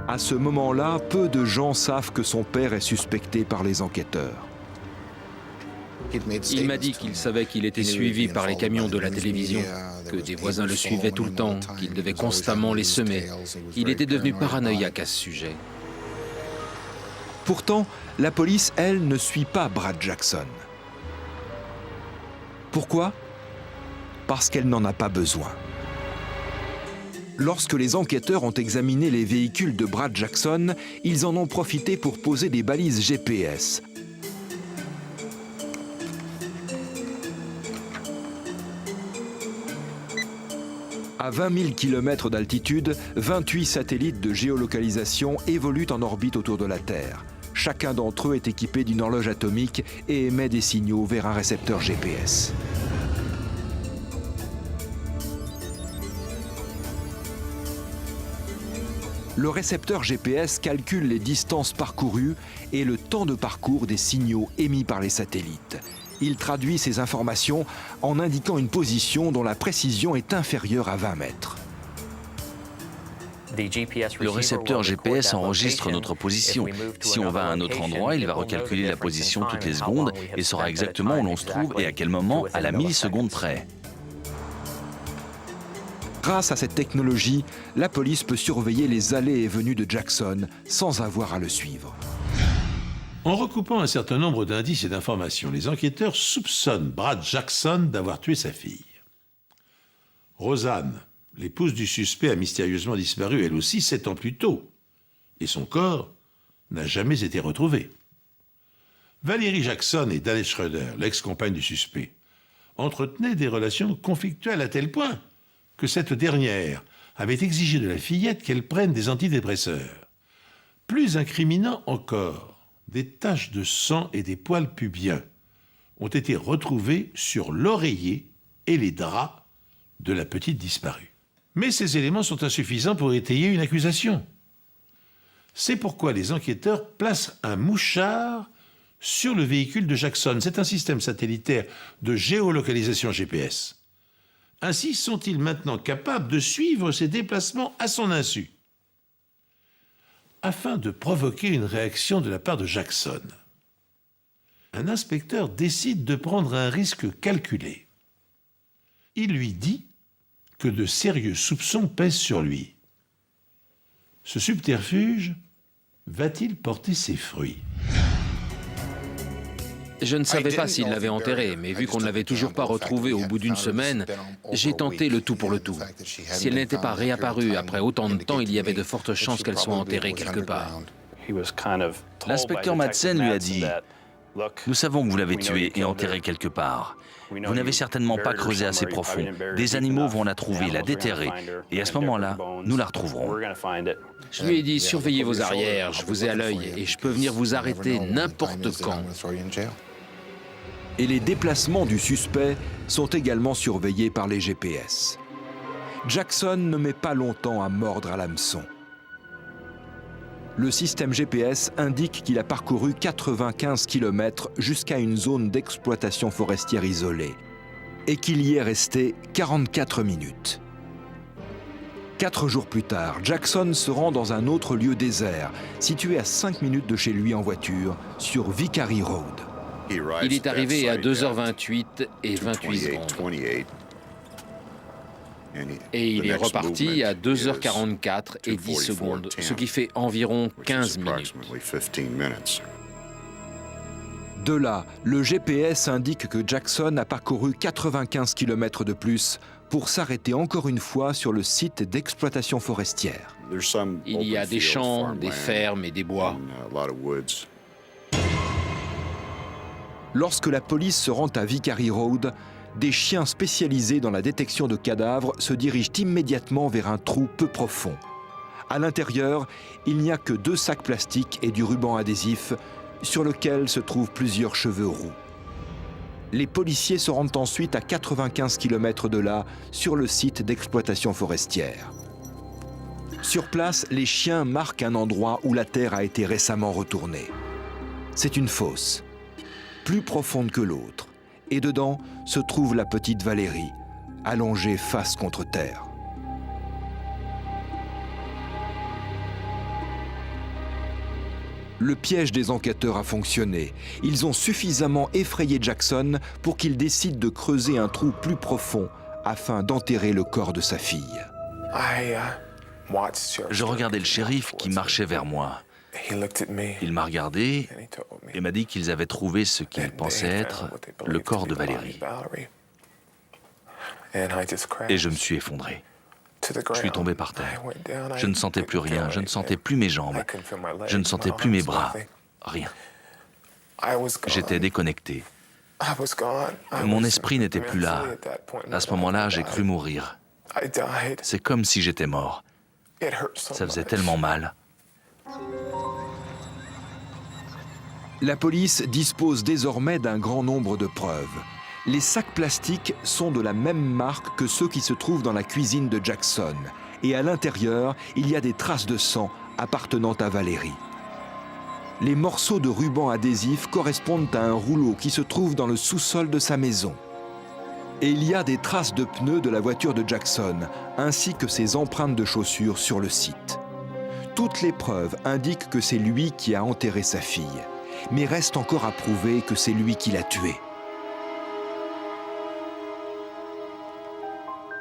À ce moment-là, peu de gens savent que son père est suspecté par les enquêteurs. Il m'a dit qu'il savait qu'il était suivi par les camions de la télévision, que des voisins le suivaient tout le temps, qu'il devait constamment les semer. Il était devenu paranoïaque à ce sujet. Pourtant, la police, elle, ne suit pas Brad Jackson. Pourquoi? Parce qu'elle n'en a pas besoin. Lorsque les enquêteurs ont examiné les véhicules de Brad Jackson, ils en ont profité pour poser des balises GPS. À 20 000 km d'altitude, 28 satellites de géolocalisation évoluent en orbite autour de la Terre. Chacun d'entre eux est équipé d'une horloge atomique et émet des signaux vers un récepteur GPS. Le récepteur GPS calcule les distances parcourues et le temps de parcours des signaux émis par les satellites. Il traduit ces informations en indiquant une position dont la précision est inférieure à 20 mètres. Le récepteur GPS enregistre notre position. Si on va à un autre endroit, il va recalculer la position toutes les secondes et saura exactement où l'on se trouve et à quel moment, à la milliseconde près. Grâce à cette technologie, la police peut surveiller les allées et venues de Jackson sans avoir à le suivre. En recoupant un certain nombre d'indices et d'informations, les enquêteurs soupçonnent Brad Jackson d'avoir tué sa fille. Rosanne, l'épouse du suspect, a mystérieusement disparu elle aussi 7 ans plus tôt, et son corps n'a jamais été retrouvé. Valérie Jackson et Dannette Schroeder, l'ex-compagne du suspect, entretenaient des relations conflictuelles à tel point que cette dernière avait exigé de la fillette qu'elle prenne des antidépresseurs. Plus incriminant encore, des taches de sang et des poils pubiens ont été retrouvés sur l'oreiller et les draps de la petite disparue. Mais ces éléments sont insuffisants pour étayer une accusation. C'est pourquoi les enquêteurs placent un mouchard sur le véhicule de Jackson. C'est un système satellitaire de géolocalisation GPS. Ainsi sont-ils maintenant capables de suivre ses déplacements à son insu, afin de provoquer une réaction de la part de Jackson. Un inspecteur décide de prendre un risque calculé. Il lui dit que de sérieux soupçons pèsent sur lui. Ce subterfuge va-t-il porter ses fruits ? Je ne savais pas s'il l'avait enterrée, mais vu qu'on ne l'avait toujours pas retrouvée au bout d'une semaine, j'ai tenté le tout pour le tout. Si elle n'était pas réapparue après autant de temps, il y avait de fortes chances qu'elle soit enterrée quelque part. L'inspecteur Madsen lui a dit « Nous savons que vous l'avez tuée et enterrée quelque part. Vous n'avez certainement pas creusé assez profond. Des animaux vont la trouver, la déterrer, et à ce moment-là, nous la retrouverons. » Je lui ai dit « Surveillez vos arrières, je vous ai à l'œil et je peux venir vous arrêter n'importe quand. » Et les déplacements du suspect sont également surveillés par les GPS. Jackson ne met pas longtemps à mordre à l'hameçon. Le système GPS indique qu'il a parcouru 95 km jusqu'à une zone d'exploitation forestière isolée et qu'il y est resté 44 minutes. 4 jours plus tard, Jackson se rend dans un autre lieu désert, situé à 5 minutes de chez lui en voiture, sur Vickery Road. Il est arrivé à 2h28 et 28 secondes. Et il est reparti à 2h44 et 10 secondes, ce qui fait environ 15 minutes. De là, le GPS indique que Jackson a parcouru 95 km de plus pour s'arrêter encore une fois sur le site d'exploitation forestière. Il y a des champs, des fermes et des bois. Lorsque la police se rend à Vickery Road, des chiens spécialisés dans la détection de cadavres se dirigent immédiatement vers un trou peu profond. À l'intérieur, il n'y a que 2 sacs plastiques et du ruban adhésif sur lequel se trouvent plusieurs cheveux roux. Les policiers se rendent ensuite à 95 km de là, sur le site d'exploitation forestière. Sur place, les chiens marquent un endroit où la terre a été récemment retournée. C'est une fosse, plus profonde que l'autre, et dedans se trouve la petite Valérie, allongée face contre terre. Le piège des enquêteurs a fonctionné. Ils ont suffisamment effrayé Jackson pour qu'il décide de creuser un trou plus profond afin d'enterrer le corps de sa fille. Je regardais le shérif qui marchait vers moi. Il m'a regardé et m'a dit qu'ils avaient trouvé ce qu'ils pensaient être le corps de Valérie. Et je me suis effondré. Je suis tombé par terre. Je ne sentais plus rien, je ne sentais plus mes jambes, je ne sentais plus mes bras, rien. J'étais déconnecté. Mon esprit n'était plus là. À ce moment-là, j'ai cru mourir. C'est comme si j'étais mort. Ça faisait tellement mal. La police dispose désormais d'un grand nombre de preuves. Les sacs plastiques sont de la même marque que ceux qui se trouvent dans la cuisine de Jackson. Et à l'intérieur, il y a des traces de sang appartenant à Valérie. Les morceaux de ruban adhésif correspondent à un rouleau qui se trouve dans le sous-sol de sa maison. Et il y a des traces de pneus de la voiture de Jackson, ainsi que ses empreintes de chaussures sur le site. Toutes les preuves indiquent que c'est lui qui a enterré sa fille. Mais reste encore à prouver que c'est lui qui l'a tuée.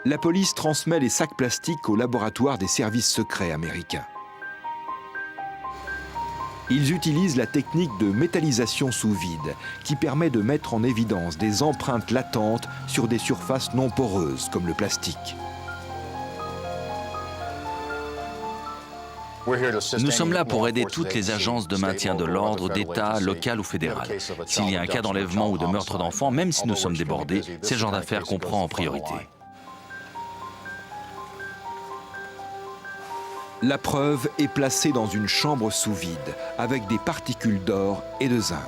La police transmet les sacs plastiques au laboratoire des services secrets américains. Ils utilisent la technique de métallisation sous vide, qui permet de mettre en évidence des empreintes latentes sur des surfaces non poreuses, comme le plastique. Nous sommes là pour aider toutes les agences de maintien de l'ordre d'État, local ou fédéral. S'il y a un cas d'enlèvement ou de meurtre d'enfant, même si nous sommes débordés, c'est le genre d'affaires qu'on prend en priorité. La preuve est placée dans une chambre sous vide, avec des particules d'or et de zinc.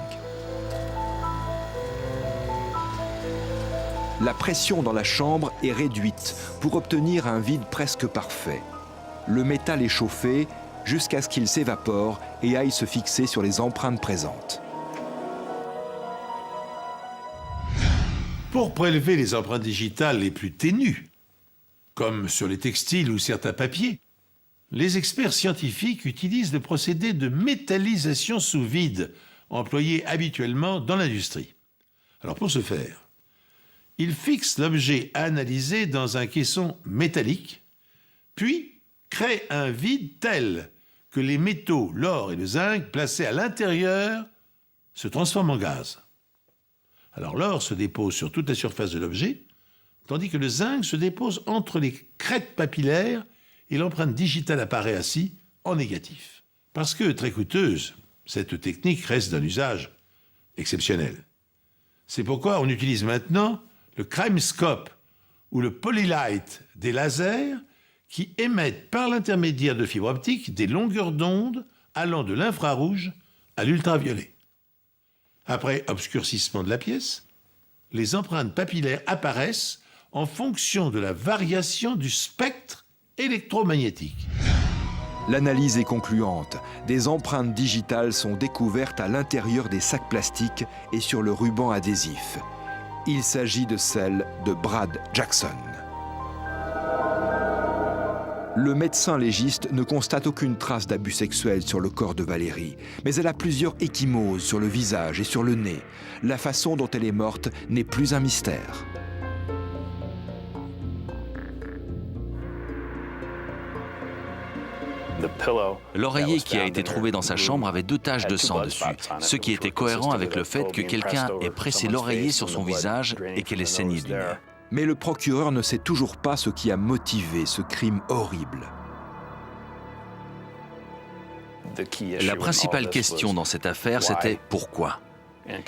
La pression dans la chambre est réduite pour obtenir un vide presque parfait. Le métal est chauffé jusqu'à ce qu'il s'évapore et aille se fixer sur les empreintes présentes. Pour prélever les empreintes digitales les plus ténues, comme sur les textiles ou certains papiers, les experts scientifiques utilisent le procédé de métallisation sous vide, employé habituellement dans l'industrie. Alors pour ce faire, ils fixent l'objet analysé dans un caisson métallique, puis créent un vide tel que les métaux, l'or et le zinc, placés à l'intérieur, se transforment en gaz. Alors l'or se dépose sur toute la surface de l'objet, tandis que le zinc se dépose entre les crêtes papillaires et l'empreinte digitale apparaît ainsi en négatif. Parce que très coûteuse, cette technique reste d'un usage exceptionnel. C'est pourquoi on utilise maintenant le CrimeScope ou le Polylight des lasers qui émettent par l'intermédiaire de fibres optiques des longueurs d'onde allant de l'infrarouge à l'ultraviolet. Après obscurcissement de la pièce, les empreintes papillaires apparaissent en fonction de la variation du spectre électromagnétique. L'analyse est concluante. Des empreintes digitales sont découvertes à l'intérieur des sacs plastiques et sur le ruban adhésif. Il s'agit de celles de Brad Jackson. Le médecin légiste ne constate aucune trace d'abus sexuel sur le corps de Valérie, mais elle a plusieurs ecchymoses sur le visage et sur le nez. La façon dont elle est morte n'est plus un mystère. L'oreiller qui a été trouvé dans sa chambre avait 2 taches de sang dessus, ce qui était cohérent avec le fait que quelqu'un ait pressé l'oreiller sur son visage et qu'elle ait saigné du nez. Mais le procureur ne sait toujours pas ce qui a motivé ce crime horrible. La principale question dans cette affaire, c'était pourquoi.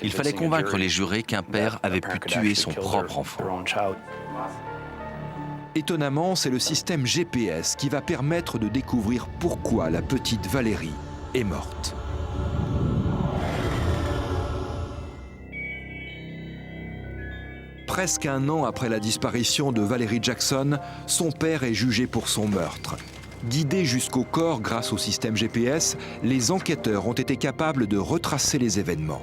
Il fallait convaincre les jurés qu'un père avait pu tuer son propre enfant. Étonnamment, c'est le système GPS qui va permettre de découvrir pourquoi la petite Valérie est morte. Presque un an après la disparition de Valerie Jackson, son père est jugé pour son meurtre. Guidés jusqu'au corps grâce au système GPS, les enquêteurs ont été capables de retracer les événements.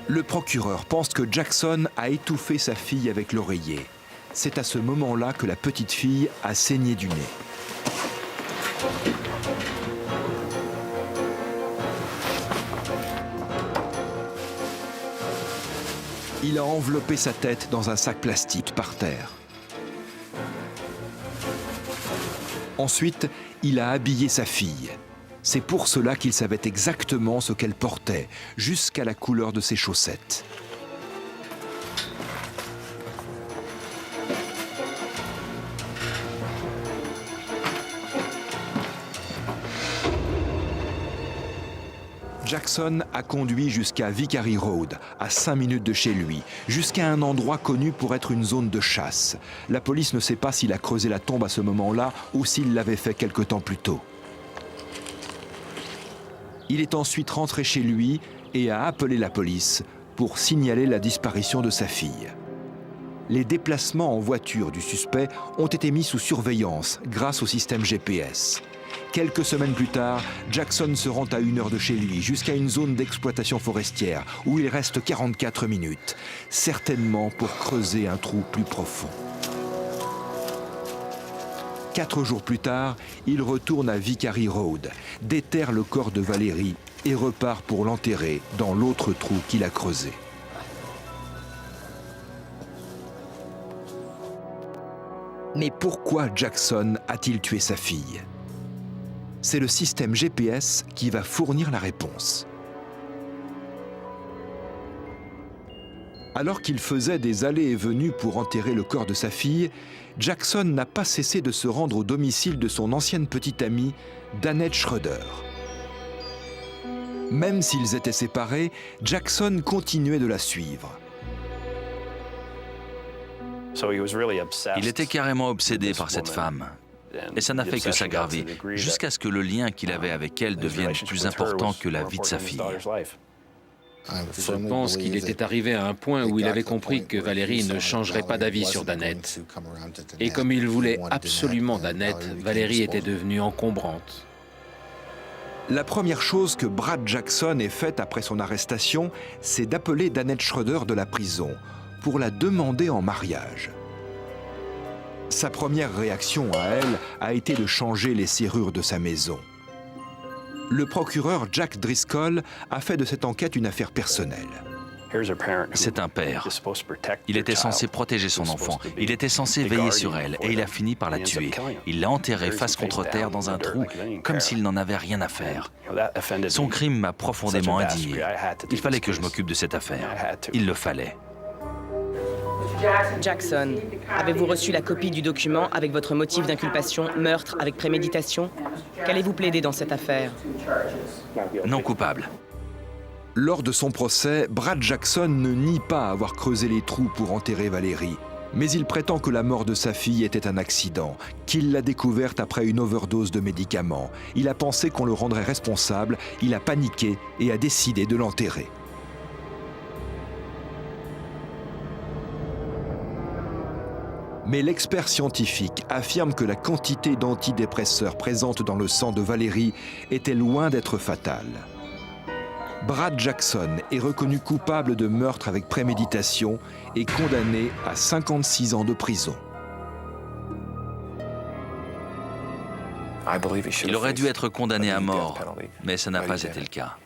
Le procureur pense que Jackson a étouffé sa fille avec l'oreiller. C'est à ce moment-là que la petite fille a saigné du nez. Il a enveloppé sa tête dans un sac plastique par terre. Ensuite, il a habillé sa fille. C'est pour cela qu'il savait exactement ce qu'elle portait, jusqu'à la couleur de ses chaussettes. Jackson a conduit jusqu'à Vickery Road, à 5 minutes de chez lui, jusqu'à un endroit connu pour être une zone de chasse. La police ne sait pas s'il a creusé la tombe à ce moment-là ou s'il l'avait fait quelque temps plus tôt. Il est ensuite rentré chez lui et a appelé la police pour signaler la disparition de sa fille. Les déplacements en voiture du suspect ont été mis sous surveillance grâce au système GPS. Quelques semaines plus tard, Jackson se rend à 1 heure de chez lui, jusqu'à une zone d'exploitation forestière, où il reste 44 minutes, certainement pour creuser un trou plus profond. 4 jours plus tard, il retourne à Vickery Road, déterre le corps de Valérie et repart pour l'enterrer dans l'autre trou qu'il a creusé. Mais pourquoi Jackson a-t-il tué sa fille ? C'est le système GPS qui va fournir la réponse. Alors qu'il faisait des allées et venues pour enterrer le corps de sa fille, Jackson n'a pas cessé de se rendre au domicile de son ancienne petite amie, Danette Schroeder. Même s'ils étaient séparés, Jackson continuait de la suivre. Il était carrément obsédé par cette femme. Et ça n'a fait que s'aggraver, jusqu'à ce que le lien qu'il avait avec elle devienne plus important que la vie de sa fille. Je pense qu'il était arrivé à un point où il avait compris que Valérie ne changerait pas d'avis sur Danette. Et comme il voulait absolument Danette, Valérie était devenue encombrante. La première chose que Brad Jackson ait faite après son arrestation, c'est d'appeler Danette Schroeder de la prison pour la demander en mariage. Sa première réaction à elle a été de changer les serrures de sa maison. Le procureur Jack Driscoll a fait de cette enquête une affaire personnelle. C'est un père. Il était censé protéger son enfant. Il était censé veiller sur elle et il a fini par la tuer. Il l'a enterrée face contre terre dans un trou, comme s'il n'en avait rien à faire. Son crime m'a profondément indigné. Il fallait que je m'occupe de cette affaire. Il le fallait. Jackson, avez-vous reçu la copie du document avec votre motif d'inculpation, meurtre avec préméditation? Qu'allez-vous plaider dans cette affaire? Non coupable. Lors de son procès, Brad Jackson ne nie pas avoir creusé les trous pour enterrer Valérie. Mais il prétend que la mort de sa fille était un accident, qu'il l'a découverte après une overdose de médicaments. Il a pensé qu'on le rendrait responsable, il a paniqué et a décidé de l'enterrer. Mais l'expert scientifique affirme que la quantité d'antidépresseurs présente dans le sang de Valérie était loin d'être fatale. Brad Jackson est reconnu coupable de meurtre avec préméditation et condamné à 56 ans de prison. Il aurait dû être condamné à mort, mais ça n'a pas été le cas.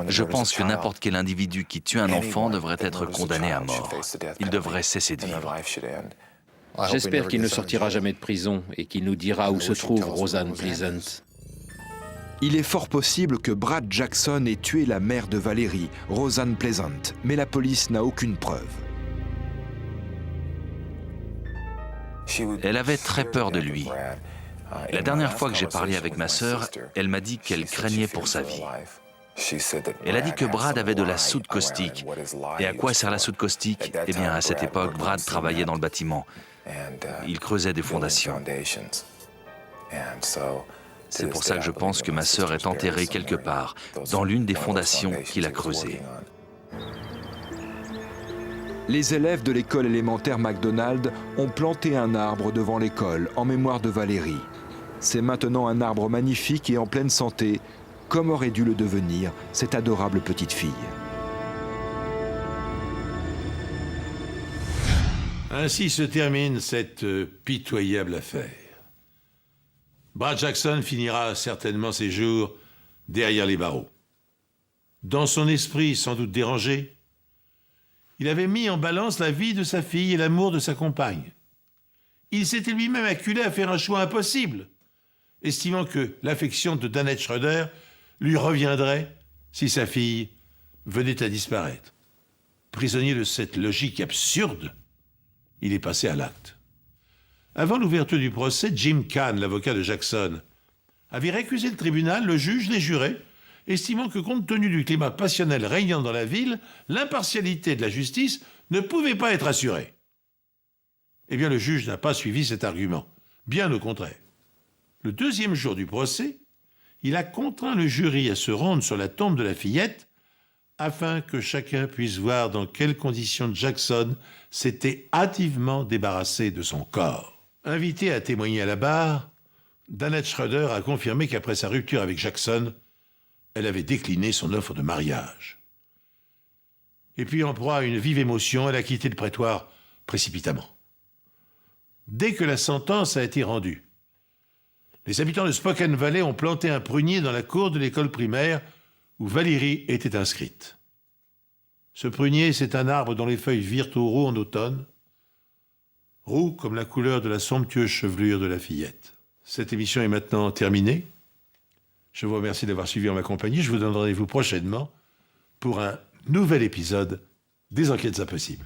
Je pense que n'importe quel individu qui tue un enfant devrait être condamné à mort. Il devrait cesser de vivre. J'espère qu'il ne sortira jamais de prison et qu'il nous dira où se trouve Roseanne Pleasant. Il est fort possible que Brad Jackson ait tué la mère de Valérie, Roseanne Pleasant, mais la police n'a aucune preuve. Elle avait très peur de lui. La dernière fois que j'ai parlé avec ma sœur, elle m'a dit qu'elle craignait pour sa vie. Elle a dit que Brad avait de la soude caustique. Et à quoi sert la soude caustique? Eh bien, à cette époque, Brad travaillait dans le bâtiment. Il creusait des fondations. C'est pour ça que je pense que ma sœur est enterrée quelque part, dans l'une des fondations qu'il a creusées. Les élèves de l'école élémentaire McDonald ont planté un arbre devant l'école en mémoire de Valérie. C'est maintenant un arbre magnifique et en pleine santé, comme aurait dû le devenir cette adorable petite fille. Ainsi se termine cette pitoyable affaire. Brad Jackson finira certainement ses jours derrière les barreaux. Dans son esprit sans doute dérangé, il avait mis en balance la vie de sa fille et l'amour de sa compagne. Il s'était lui-même acculé à faire un choix impossible, estimant que l'affection de Danette Schroeder lui reviendrait si sa fille venait à disparaître. Prisonnier de cette logique absurde, il est passé à l'acte. Avant l'ouverture du procès, Jim Kahn, l'avocat de Jackson, avait récusé le tribunal, le juge, les jurés, estimant que compte tenu du climat passionnel régnant dans la ville, l'impartialité de la justice ne pouvait pas être assurée. Eh bien, le juge n'a pas suivi cet argument, bien au contraire. Le deuxième jour du procès, il a contraint le jury à se rendre sur la tombe de la fillette afin que chacun puisse voir dans quelles conditions Jackson s'était hâtivement débarrassé de son corps. Invitée à témoigner à la barre, Danette Schroeder a confirmé qu'après sa rupture avec Jackson, elle avait décliné son offre de mariage. Et puis, en proie à une vive émotion, elle a quitté le prétoire précipitamment. Dès que la sentence a été rendue, les habitants de Spokane Valley ont planté un prunier dans la cour de l'école primaire où Valérie était inscrite. Ce prunier, c'est un arbre dont les feuilles virent au roux en automne, roux comme la couleur de la somptueuse chevelure de la fillette. Cette émission est maintenant terminée. Je vous remercie d'avoir suivi en ma compagnie. Je vous donne rendez-vous prochainement pour un nouvel épisode des Enquêtes Impossibles.